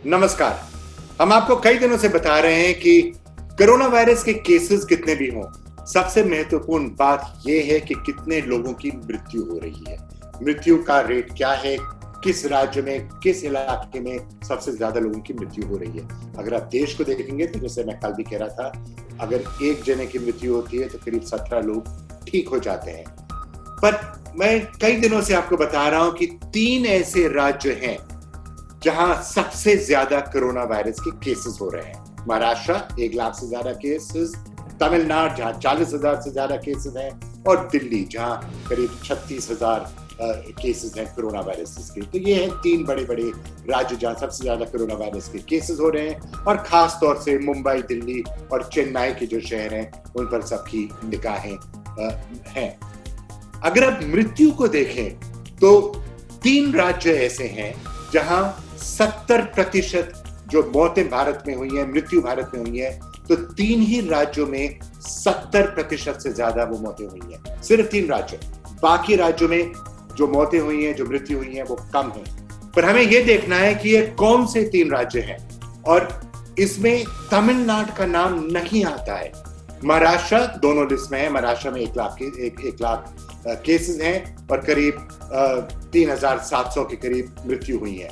नमस्कार। हम आपको कई दिनों से बता रहे हैं कि कोरोना वायरस के केसेस कितने भी हों, सबसे महत्वपूर्ण बात यह है कि कितने लोगों की मृत्यु हो रही है। मृत्यु का रेट क्या है, किस राज्य में, किस इलाके में सबसे ज्यादा लोगों की मृत्यु हो रही है। अगर आप देश को देखेंगे तो जैसे मैं कल भी कह रहा था, अगर एक जने की मृत्यु होती है तो करीब 17 लोग ठीक हो जाते हैं। पर मैं कई दिनों से आपको बता रहा हूं कि 3 ऐसे राज्य हैं जहां सबसे ज्यादा कोरोना वायरस के केसेस हो रहे हैं। महाराष्ट्र 1 लाख से ज्यादा केसेस, तमिलनाडु जहां 40,000 से ज्यादा केसेस हैं, और दिल्ली जहां करीब 36,000 केसेस हैं कोरोना वायरस के। तो ये हैं 3 बड़े बड़े राज्य जहां सबसे ज्यादा कोरोना वायरस के केसेस हो रहे हैं, और खास तौर से मुंबई, दिल्ली और चेन्नई के जो शहर हैं उन पर सबकी निगाहें हैं। अगर आप मृत्यु को देखें तो 3 राज्य ऐसे हैं जहां 70% जो मौतें भारत में हुई हैं, मृत्यु भारत में हुई है, तो 3 ही राज्यों में 70% से ज्यादा वो मौतें हुई हैं। सिर्फ 3 राज्य, बाकी राज्यों में जो मौतें हुई हैं, जो मृत्यु हुई है, वो कम है। पर हमें यह देखना है कि ये कौन से 3 राज्य हैं, और इसमें तमिलनाडु का नाम नहीं आता है। महाराष्ट्र दोनों लिस्ट में है। महाराष्ट्र में 1 लाख केसेस हैं और करीब 3,700 के करीब मृत्यु हुई है।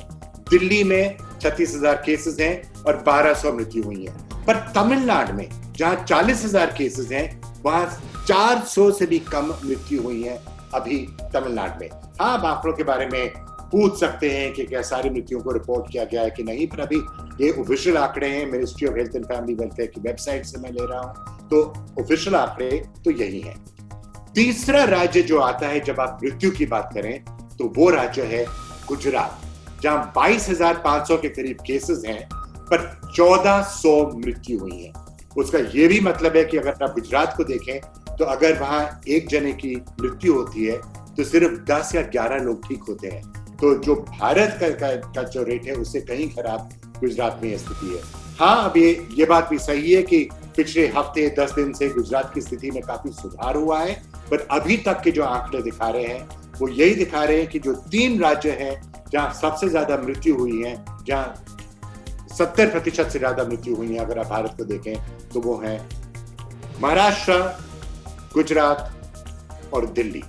दिल्ली में 36,000 केसेस हैं और 1,200 मृत्यु हुई है। पर तमिलनाडु में जहां 40,000 केसेस हैं, वहां 400 से भी कम मृत्यु हुई है अभी तमिलनाडु में। हाँ, आप आंकड़ों के बारे में पूछ सकते हैं कि क्या सारी मृत्युओं को रिपोर्ट किया गया है कि नहीं, पर अभी ये ऑफिशियल आंकड़े हैं, ministry of health and family welfare की वेबसाइट से मैं ले रहा हूं, तो ऑफिशियल आंकड़े तो यही हैं। तीसरा राज्य जो आता है जब आप मृत्यु की बात करें, तो वो राज्य है गुजरात, जहां 22,500 के करीब केसेस हैं पर 1,400 मृत्यु हुई है। उसका यह भी मतलब है कि अगर आप गुजरात को देखें तो अगर वहां एक जने की मृत्यु होती है तो सिर्फ 10 या 11 लोग ठीक होते हैं। तो जो भारत का जो रेट है उससे कहीं खराब गुजरात में स्थिति है। हाँ, अब ये बात भी सही है कि पिछले हफ्ते 10 दिन से गुजरात की स्थिति में काफी सुधार हुआ है, पर अभी तक के जो आंकड़े दिखा रहे हैं वो यही दिखा रहे हैं कि जो 3 राज्य हैं जहां सबसे ज्यादा मृत्यु हुई है, जहां 70% से ज्यादा मृत्यु हुई है अगर आप भारत को देखें, तो वो है महाराष्ट्र, गुजरात और दिल्ली।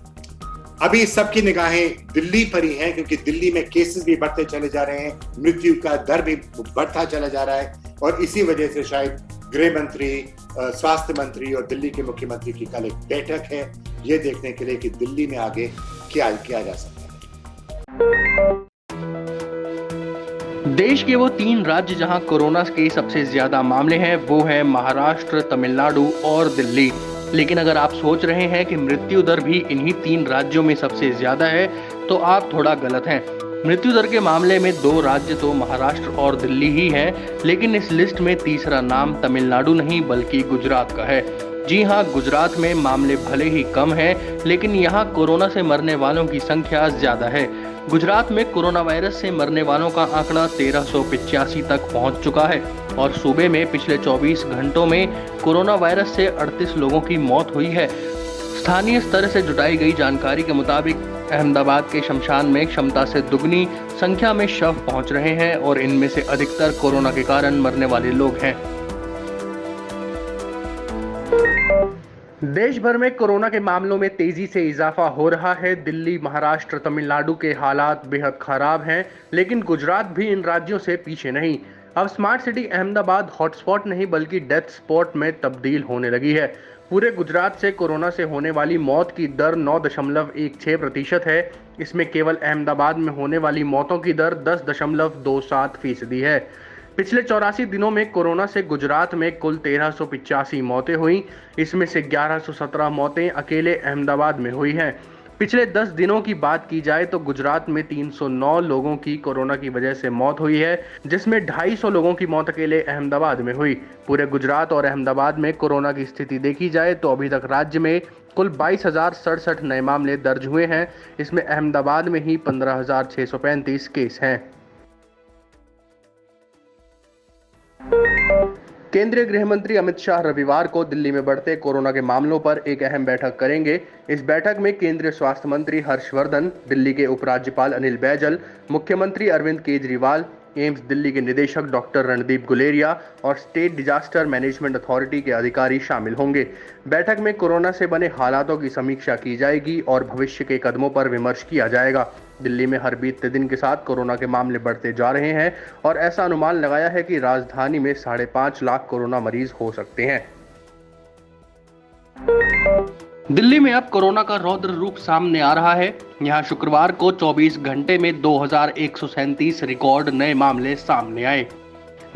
अभी सबकी निगाहें दिल्ली पर ही हैं, क्योंकि दिल्ली में केसेस भी बढ़ते चले जा रहे हैं, मृत्यु का दर भी बढ़ता चला जा रहा है, और इसी वजह से शायद गृह मंत्री, स्वास्थ्य मंत्री और दिल्ली के मुख्यमंत्री की कल एक बैठक है, ये देखने के लिए कि दिल्ली में आगे क्या किया जा सकता है। देश के वो 3 राज्य जहां कोरोना के सबसे ज्यादा मामले हैं वो है महाराष्ट्र, तमिलनाडु और दिल्ली। लेकिन अगर आप सोच रहे हैं कि मृत्यु दर भी इन्हीं 3 राज्यों में सबसे ज्यादा है, तो आप थोड़ा गलत हैं। मृत्यु दर के मामले में 2 राज्य तो महाराष्ट्र और दिल्ली ही हैं, लेकिन इस लिस्ट में तीसरा नाम तमिलनाडु नहीं बल्कि गुजरात का है। जी हाँ, गुजरात में मामले भले ही कम हैं, लेकिन यहाँ कोरोना से मरने वालों की संख्या ज्यादा है। गुजरात में कोरोना वायरस से मरने वालों का आंकड़ा 1385 तक पहुंच चुका है, और सूबे में पिछले 24 घंटों में कोरोना वायरस से 38 लोगों की मौत हुई है। स्थानीय स्तर से जुटाई गई जानकारी के मुताबिक अहमदाबाद के शमशान में क्षमता से दुगनी संख्या में शव पहुंच रहे हैं, और इनमें से अधिकतर कोरोना के कारण मरने वाले लोग हैं। देश भर में कोरोना के मामलों में तेजी से इजाफा हो रहा है। दिल्ली, महाराष्ट्र, तमिलनाडु के हालात बेहद खराब हैं, लेकिन गुजरात भी इन राज्यों से पीछे नहीं। अब स्मार्ट सिटी अहमदाबाद हॉटस्पॉट नहीं बल्कि डेथ स्पॉट में तब्दील होने लगी है। पूरे गुजरात से कोरोना से होने वाली मौत की दर 9.16% है। इसमें केवल अहमदाबाद में होने वाली मौतों की दर 10.27% है। पिछले 84 दिनों में कोरोना से गुजरात में कुल 1385 मौतें हुई। इसमें से 1117 मौतें अकेले अहमदाबाद में हुई हैं। पिछले 10 दिनों की बात की जाए तो गुजरात में 309 लोगों की कोरोना की वजह से मौत हुई है, जिसमें 250 लोगों की मौत अकेले अहमदाबाद में हुई। पूरे गुजरात और अहमदाबाद में कोरोना की स्थिति देखी जाए तो अभी तक राज्य में कुल 22,067 नए मामले दर्ज हुए हैं। इसमें अहमदाबाद में ही 15,635 केस हैं। केंद्रीय गृह मंत्री अमित शाह रविवार को दिल्ली में बढ़ते कोरोना के मामलों पर एक अहम बैठक करेंगे। इस बैठक में केंद्रीय स्वास्थ्य मंत्री हर्षवर्धन, दिल्ली के उपराज्यपाल अनिल बैजल, मुख्यमंत्री अरविंद केजरीवाल, एम्स दिल्ली के निदेशक डॉक्टर रणदीप गुलेरिया और स्टेट डिजास्टर मैनेजमेंट अथॉरिटी के अधिकारी शामिल होंगे। बैठक में कोरोना से बने हालातों की समीक्षा की जाएगी और भविष्य के कदमों पर विमर्श किया जाएगा। दिल्ली में हर बीतते दिन के साथ कोरोना के मामले बढ़ते जा रहे हैं और ऐसा अनुमान लगाया है कि राजधानी में 5.5 लाख कोरोना मरीज हो सकते हैं। दिल्ली में अब कोरोना का रौद्र रूप सामने आ रहा है। यहां शुक्रवार को 24 घंटे में 2137 रिकॉर्ड नए मामले सामने आए।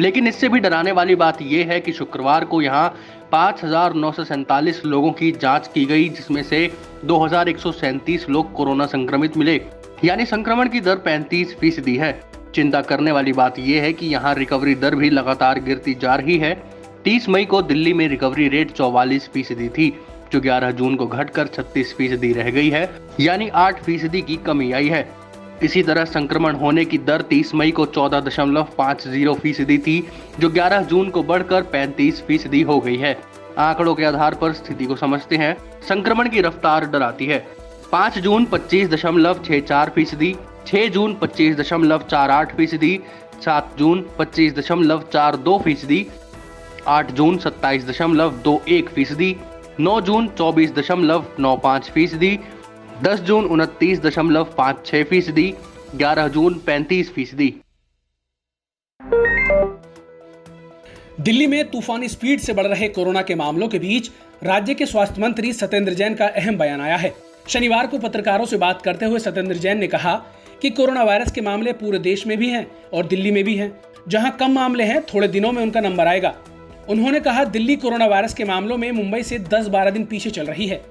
लेकिन इससे भी डराने वाली बात यह है कि शुक्रवार को यहां 5,947 लोगों की जांच की गई, जिसमें से 2,137 लोग कोरोना संक्रमित मिले, यानी संक्रमण की दर 35% है। चिंता करने वाली बात यह है कि यहाँ रिकवरी दर भी लगातार गिरती जा रही है। 30 मई को दिल्ली में रिकवरी रेट 44% थी, जो 11 जून को घटकर 36% रह गई है, यानी 8% की कमी आई है। इसी तरह संक्रमण होने की दर 30 मई को 14.50% थी, जो 11 जून को बढ़कर 35% हो गई है। आंकड़ों के आधार पर स्थिति को समझते हैं। संक्रमण की रफ्तार डराती है। 5 जून 25.64%, 6 जून 25.48%, 7 जून 25.42%, 8 जून 27.21%, 9 जून 24.95%, 10 जून 29.56%, 11 जून 35%। दिल्ली में तूफानी स्पीड से बढ़ रहे कोरोना के मामलों के बीच राज्य के स्वास्थ्य मंत्री सत्येंद्र जैन का अहम बयान आया है। शनिवार को पत्रकारों से बात करते हुए सत्येंद्र जैन ने कहा कि कोरोना वायरस के मामले पूरे देश में भी हैं और दिल्ली में भी हैं। जहां कम मामले हैं, थोड़े दिनों में उनका नंबर आएगा। उन्होंने कहा, दिल्ली कोरोना वायरस के मामलों में मुंबई से 10-12 दिन पीछे चल रही है।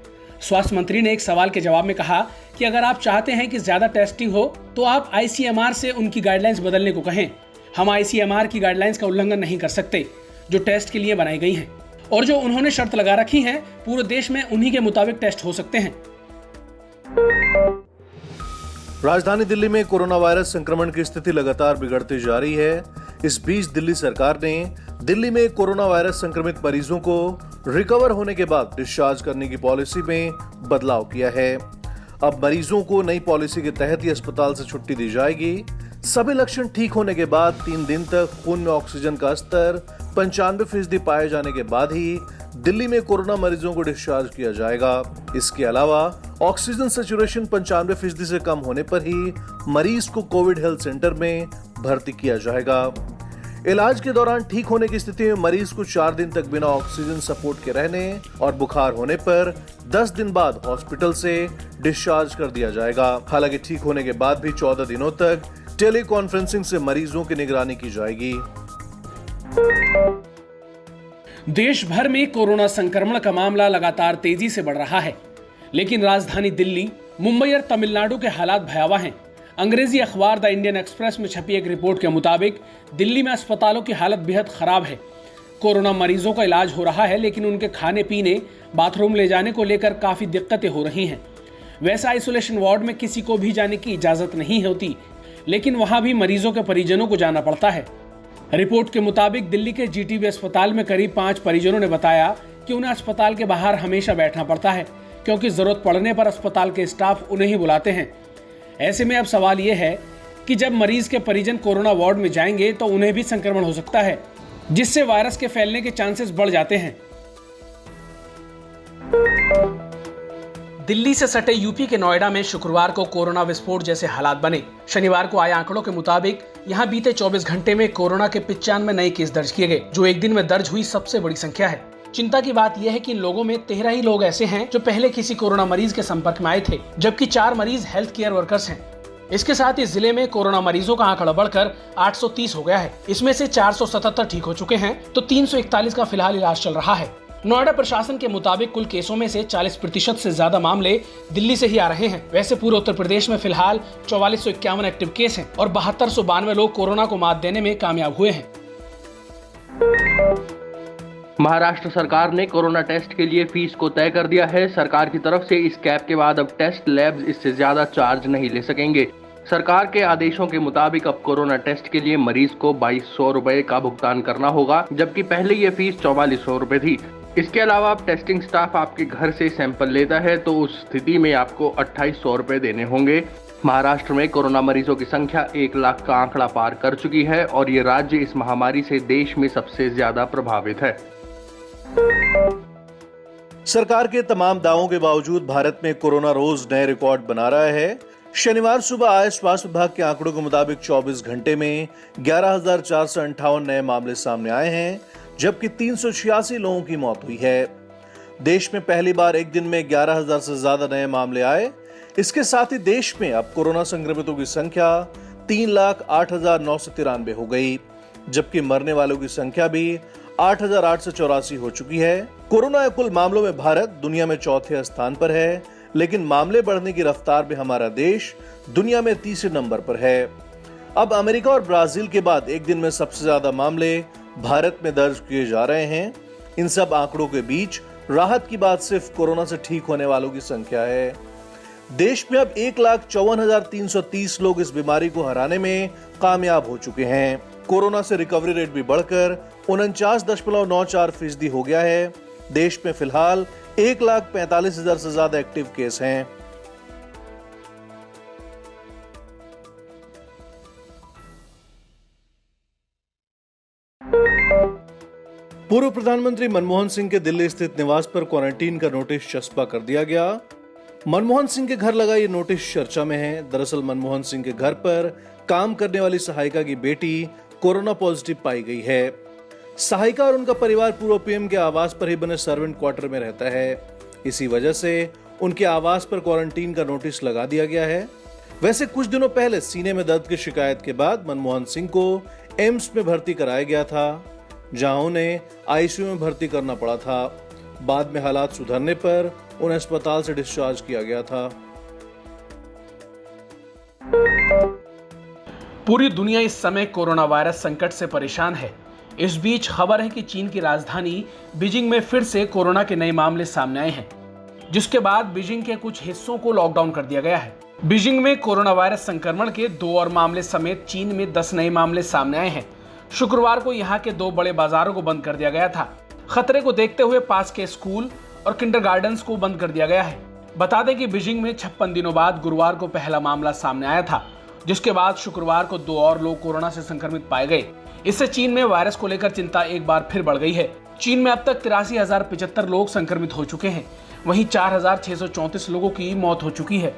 स्वास्थ्य मंत्री ने एक सवाल के जवाब में कहा कि अगर आप चाहते हैं कि ज्यादा टेस्टिंग हो तो आप आईसीएमआर से उनकी गाइडलाइंस बदलने को कहें। हम आईसीएमआर की गाइडलाइंस का उल्लंघन नहीं कर सकते, जो टेस्ट के लिए बनाई गई हैं, और जो उन्होंने शर्त लगा रखी है, पूरे देश में उन्हीं के मुताबिक टेस्ट हो सकते हैं। राजधानी दिल्ली में कोरोना वायरस संक्रमण की स्थिति लगातार बिगड़ती जा रही है। इस बीच दिल्ली सरकार ने दिल्ली में कोरोना वायरस संक्रमित मरीजों को रिकवर होने के बाद डिस्चार्ज करने की पॉलिसी में बदलाव किया है। अब मरीजों को नई पॉलिसी के तहत ही अस्पताल से छुट्टी दी जाएगी। सभी लक्षण ठीक होने के बाद 3 दिन तक खून में ऑक्सीजन का स्तर 95% पाए जाने के बाद ही दिल्ली में कोरोना मरीजों को डिस्चार्ज किया जाएगा। इसके अलावा ऑक्सीजन सैचुरेशन 95% से कम होने पर ही मरीज को कोविड हेल्थ सेंटर में भर्ती किया जाएगा। इलाज के दौरान ठीक होने की स्थिति में मरीज को 4 दिन तक बिना ऑक्सीजन सपोर्ट के रहने और बुखार होने पर 10 दिन बाद हॉस्पिटल से डिस्चार्ज कर दिया जाएगा। हालांकि ठीक होने के बाद भी 14 दिनों तक टेली कॉन्फ्रेंसिंग से मरीजों की निगरानी की जाएगी। देश भर में कोरोना संक्रमण का मामला लगातार तेजी से बढ़ रहा है, लेकिन राजधानी दिल्ली, मुंबई और तमिलनाडु के हालात भयावह हैं। अंग्रेजी अखबार द इंडियन एक्सप्रेस में छपी एक रिपोर्ट के मुताबिक दिल्ली में अस्पतालों की हालत बेहद खराब है। कोरोना मरीजों का इलाज हो रहा है, लेकिन उनके खाने पीने, बाथरूम ले जाने को लेकर काफी दिक्कतें हो रही हैं। वैसे आइसोलेशन वार्ड में किसी को भी जाने की इजाजत नहीं होती, लेकिन वहां भी मरीजों के परिजनों को जाना पड़ता है। रिपोर्ट के मुताबिक दिल्ली के जीटीबी अस्पताल में करीब 5 परिजनों ने बताया कि उन्हें अस्पताल के बाहर हमेशा बैठना पड़ता है, क्योंकि जरूरत पड़ने पर अस्पताल के स्टाफ उन्हें ही बुलाते हैं। ऐसे में अब सवाल यह है कि जब मरीज के परिजन कोरोना वार्ड में जाएंगे तो उन्हें भी संक्रमण हो सकता है, जिससे वायरस के फैलने के चांसेस बढ़ जाते हैं। दिल्ली से सटे यूपी के नोएडा में शुक्रवार को कोरोना विस्फोट जैसे हालात बने। शनिवार को आए आंकड़ों के मुताबिक यहां बीते 24 घंटे में कोरोना के 95 नए केस दर्ज किए गए, जो एक दिन में दर्ज हुई सबसे बड़ी संख्या है। चिंता की बात यह है कि इन लोगों में 13 ही लोग ऐसे हैं जो पहले किसी कोरोना मरीज के संपर्क में आए थे, जबकि 4 मरीज हेल्थ केयर वर्कर्स हैं। इसके साथ ही जिले में कोरोना मरीजों का आंकड़ा बढ़कर 830 हो गया है। इसमें से 477 ठीक हो चुके हैं, तो 341 का फिलहाल इलाज चल रहा है। नोएडा प्रशासन के मुताबिक कुल केसों में से 40% से ज्यादा मामले दिल्ली से ही आ रहे हैं। वैसे पूरे उत्तर प्रदेश में फिलहाल 4451 एक्टिव केस हैं और 7292 लोग कोरोना को मात देने में कामयाब हुए हैं। महाराष्ट्र सरकार ने कोरोना टेस्ट के लिए फीस को तय कर दिया है। सरकार की तरफ से इस कैप के बाद अब टेस्ट लैब्स इससे ज्यादा चार्ज नहीं ले सकेंगे। सरकार के आदेशों के मुताबिक अब कोरोना टेस्ट के लिए मरीज को 2200 रुपए का भुगतान करना होगा, जबकि पहले ये फीस 4400 रुपए थी। इसके अलावा अब टेस्टिंग स्टाफ आपके घर से सैंपल लेता है तो उस स्थिति में आपको 2800 रुपए देने होंगे। महाराष्ट्र में कोरोना मरीजों की संख्या 1 लाख का आंकड़ा पार कर चुकी है और ये राज्य इस महामारी से देश में सबसे ज्यादा प्रभावित है। सरकार के तमाम दावों के बावजूद भारत में कोरोना रोज नए रिकॉर्ड बना रहा है। शनिवार सुबह आए स्वास्थ्य विभाग के आंकड़ों के मुताबिक 24 घंटे में 11,458 नए मामले सामने आए हैं, जबकि 386 लोगों की मौत हुई है। देश में पहली बार एक दिन में 11,000 से ज्यादा नए मामले आए। इसके साथ ही देश में अब कोरोना संक्रमितों की संख्या 3,08,993 हो गई, जबकि मरने वालों की संख्या भी 8,884 हो चुकी है। कोरोना के कुल मामलों में भारत दुनिया में चौथे स्थान पर है, लेकिन मामले बढ़ने की रफ्तार में हमारा देश दुनिया में तीसरे नंबर पर है। अब अमेरिका और ब्राजील के बाद एक दिन में सबसे ज्यादा मामले भारत में दर्ज किए जा रहे हैं। इन सब आंकड़ों के बीच राहत की बात सिर्फ कोरोना से ठीक होने वालों की संख्या है। देश में अब 1,54,330 लोग इस बीमारी को हराने में कामयाब हो चुके हैं। कोरोना से रिकवरी रेट भी बढ़कर 49.94% हो गया है। देश में फिलहाल 1,45,000 से ज्यादा एक्टिव केस हैं। पूर्व प्रधानमंत्री मनमोहन सिंह के दिल्ली स्थित निवास पर क्वारंटीन का नोटिस चस्पा कर दिया गया। मनमोहन सिंह के घर लगा ये नोटिस चर्चा में है। दरअसल मनमोहन सिंह के घर पर काम करने वाली सहायिका की बेटी कोरोना पॉजिटिव पाई गई है। सहायिका और उनका परिवार पूर्व पीएम के आवास पर ही बने सर्वेंट क्वार्टर में रहता है। इसी वजह से उनके आवास पर क्वारंटीन का नोटिस लगा दिया गया है। वैसे कुछ दिनों पहले सीने में दर्द की शिकायत के बाद मनमोहन सिंह को एम्स में भर्ती कराया गया था, जहां उन्हें आईसीयू में भर्ती करना पड़ा था। बाद में हालात सुधरने पर उन्हें अस्पताल से डिस्चार्ज किया गया था। पूरी दुनिया इस समय कोरोना वायरस संकट से परेशान है। इस बीच खबर है कि चीन की राजधानी बीजिंग में फिर से कोरोना के नए मामले सामने आए हैं, जिसके बाद बीजिंग के कुछ हिस्सों को लॉकडाउन कर दिया गया है। बीजिंग में कोरोना वायरस संक्रमण के 2 और मामले समेत चीन में 10 नए मामले सामने आए हैं। शुक्रवार को यहाँ के 2 बड़े बाजारों को बंद कर दिया गया था। खतरे को देखते हुए पास के स्कूल और किंडरगार्टन्स को बंद कर दिया गया है। बता दें कि बीजिंग में 56 दिनों बाद गुरुवार को पहला मामला सामने आया था, जिसके बाद शुक्रवार को 2 और लोग कोरोना से संक्रमित पाए गए। इससे चीन में वायरस को लेकर चिंता एक बार फिर बढ़ गई है। चीन में अब तक 83,075 लोग संक्रमित हो चुके हैं। वहीं 4,634 लोगों की मौत हो चुकी है।